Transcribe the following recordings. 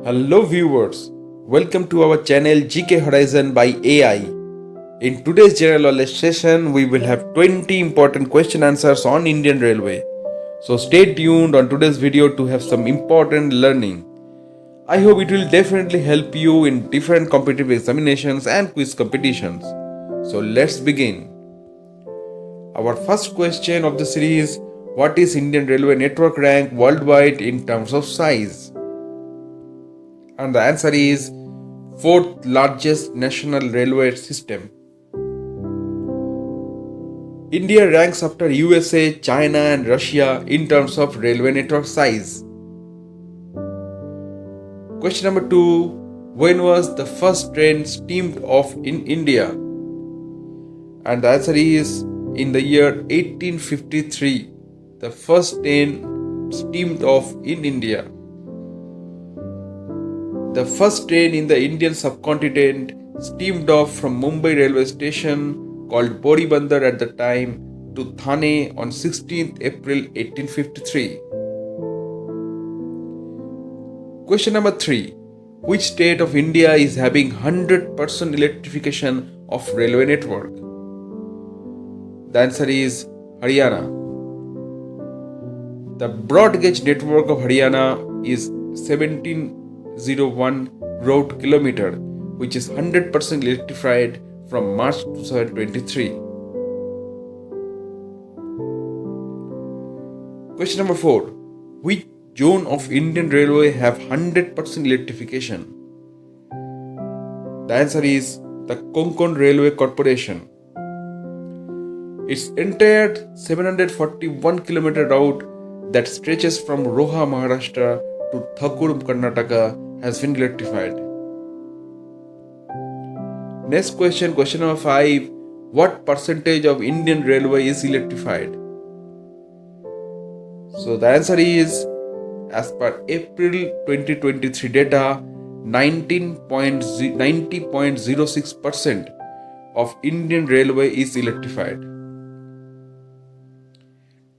Hello viewers, welcome to our channel GK Horizon by AI. In today's general knowledge session, we will have 20 important question answers on Indian Railway. So stay tuned on today's video to have some important learning. I hope it will definitely help you in different competitive examinations and quiz competitions. So let's begin. Our first question of the series: what is Indian Railway network rank worldwide in terms of size? And the answer is fourth largest national railway system. India ranks after USA, China and Russia in terms of railway network size. Question number 2. When was the first train steamed off in India? And the answer is in the year 1853. The first train steamed off in India. The first train in the Indian subcontinent steamed off from Mumbai railway station called Boribandar at the time to Thane on 16th April 1853. Question number 3. Which state of India is having 100% electrification of railway network? The answer is Haryana. The broad gauge network of Haryana is 1701 road kilometer, which is 100% electrified from March 2023. Question number 4. Which zone of Indian Railway have 100% electrification? The answer is the Konkan Railway Corporation. Its entire 741 km route that stretches from Roha, Maharashtra to Thakur, Karnataka has been electrified. Next question, question number 5. What percentage of Indian Railway is electrified? So the answer is, as per April 2023 data, 90.06% of Indian Railway is electrified.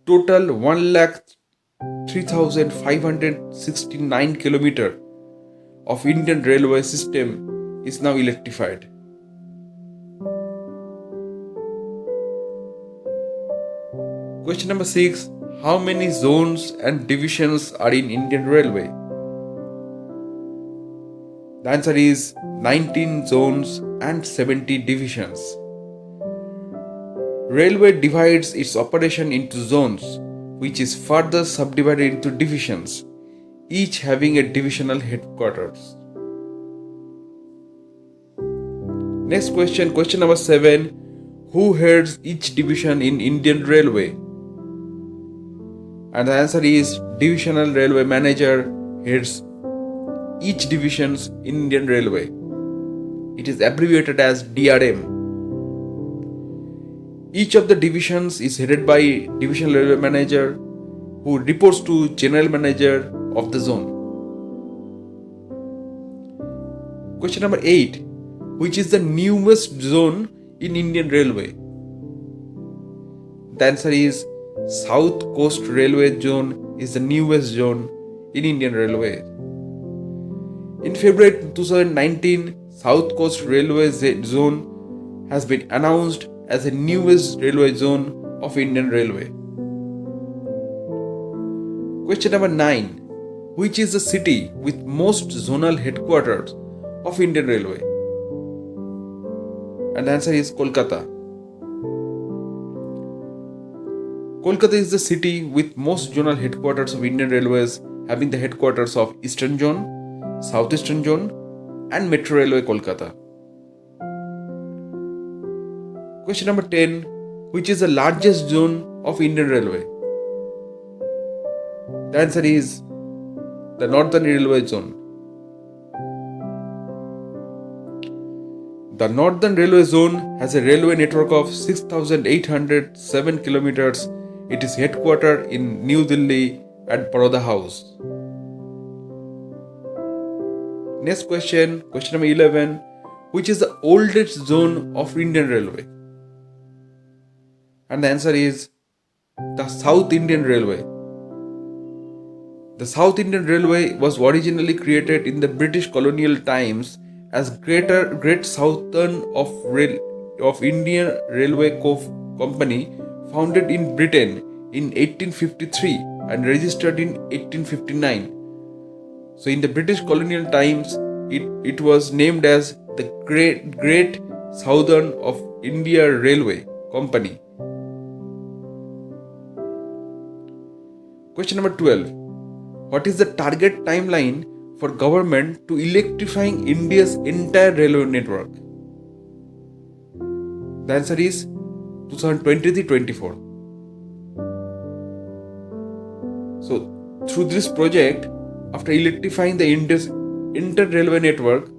Total 1,03,569 km of Indian railway system is now electrified. Question number 6. How many zones and divisions are in Indian Railway? The answer is 19 zones and 70 divisions. Railway divides its operation into zones, which is further subdivided into divisions, each having a divisional headquarters. Next question, question number 7. Who heads each division in Indian Railway? And the answer is Divisional Railway Manager heads each divisions in Indian Railway. It is abbreviated as DRM. Each of the divisions is headed by Divisional Railway Manager, who reports to General Manager of the zone. Question number 8. Which is the newest zone in Indian Railway? The answer is South Coast Railway Zone is the newest zone in Indian Railway. In February 2019, South Coast Railway Zone has been announced as the newest railway zone of Indian Railway. Question number 9. Which is the city with most zonal headquarters of Indian Railway? And the answer is Kolkata. Kolkata is the city with most zonal headquarters of Indian Railways, having the headquarters of Eastern Zone, Southeastern Zone and Metro Railway Kolkata. Question number 10. Which is the largest zone of Indian Railway? The answer is the Northern Railway Zone. The Northern Railway Zone has a railway network of 6,807 kilometers. It is headquartered in New Delhi at Baroda House. Next question, question number 11. Which is the oldest zone of Indian Railway? And the answer is the South Indian Railway. The South Indian Railway was originally created in the British colonial times as Great Southern of Indian Railway Company, founded in Britain in 1853 and registered in 1859. So in the British colonial times, it was named as the Great Southern of India Railway Company. Question number 12. What is the target timeline for government to electrifying India's entire railway network? The answer is 2023-24. So through this project, after electrifying the India's entire railway network,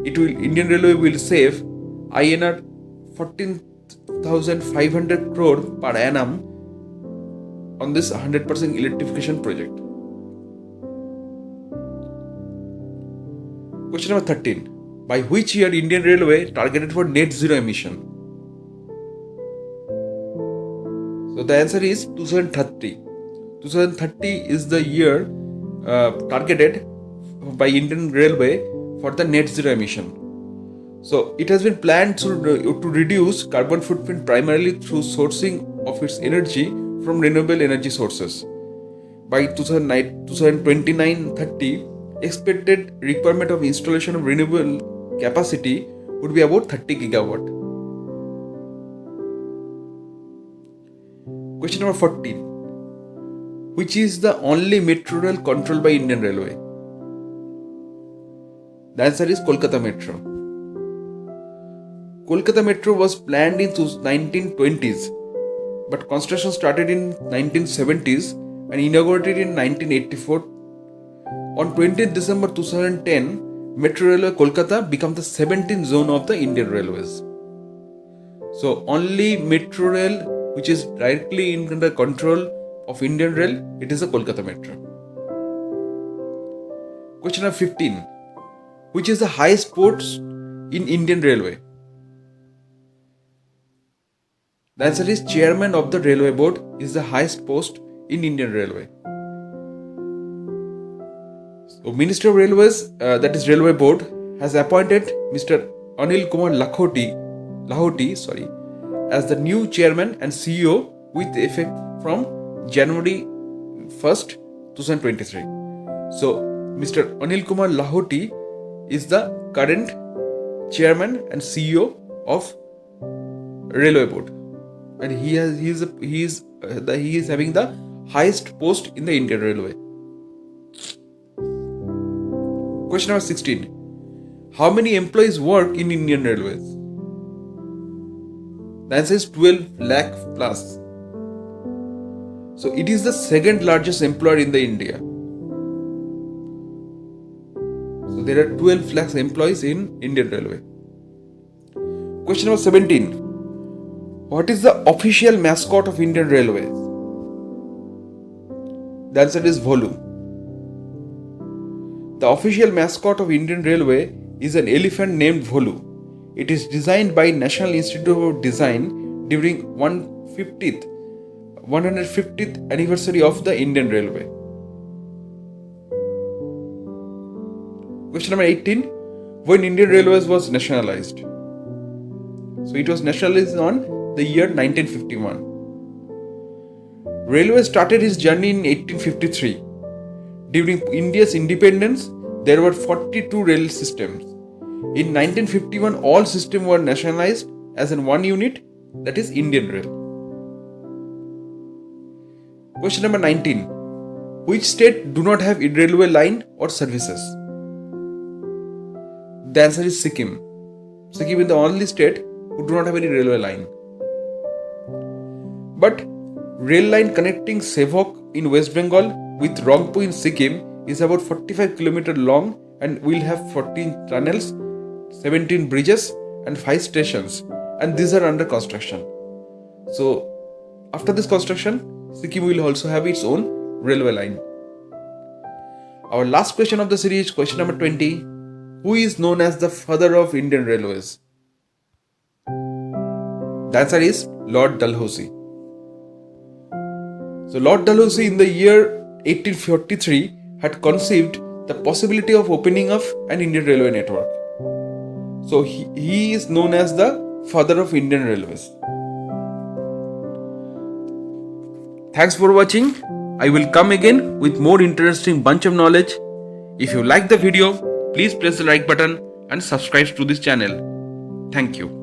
Indian Railway will save INR 14,500 crore per annum on this 100% electrification project. Question number 13. By which year Indian Railway targeted for net zero emission? So the answer is 2030. 2030 is the year targeted by Indian Railway for the net zero emission. So it has been planned to reduce carbon footprint primarily through sourcing of its energy from renewable energy sources. By 2029-30, expected requirement of installation of renewable capacity would be about 30 gigawatt. Question number 14. Which is the only metro rail controlled by Indian Railway? The answer is Kolkata Metro. Kolkata Metro was planned in 1920s, but construction started in 1970s and inaugurated in 1984. On 20th December 2010, Metro Railway Kolkata became the 17th zone of the Indian Railways. So only Metro Rail which is directly in the control of Indian Rail, it is the Kolkata Metro. Question number 15. Which is the highest post in Indian Railway? The answer is Chairman of the Railway Board is the highest post in Indian Railway. So Minister of Railways, that is Railway Board, has appointed Mr. Anil Kumar Lahoti, as the new Chairman and CEO with effect from January 1st, 2023. So Mr. Anil Kumar Lahoti is the current Chairman and CEO of Railway Board, and he is having the highest post in the Indian Railway. Question number 16. How many employees work in Indian Railways? The answer is 12 lakh plus. So it is the second largest employer in the India. So there are 12 lakhs employees in Indian Railway. Question number 17. What is the official mascot of Indian Railways? The answer is Volu. The official mascot of Indian Railway is an elephant named Volu. It is designed by National Institute of Design during 150th anniversary of the Indian Railway. Question number 18. When Indian Railways was nationalized? So it was nationalized on the year 1951. Railway started its journey in 1853. During India's independence, there were 42 rail systems. In 1951, all systems were nationalized as in one unit, that is Indian Rail. Question number 19. Which state do not have a railway line or services? The answer is Sikkim. Sikkim is the only state who do not have any railway line. But rail line connecting Sevok in West Bengal with Rangpo in Sikkim is about 45 km long and will have 14 tunnels, 17 bridges and 5 stations, and these are under construction. So after this construction, Sikkim will also have its own railway line. Our last question of the series, question number 20. Who is known as the father of Indian Railways? The answer is Lord Dalhousie. So Lord Dalhousie in the year 1843 had conceived the possibility of opening of an Indian railway network. So he is known as the father of Indian railways. Thanks for watching. I will come again with more interesting bunch of knowledge. If you like the video, please press the like button and subscribe to this channel. Thank you.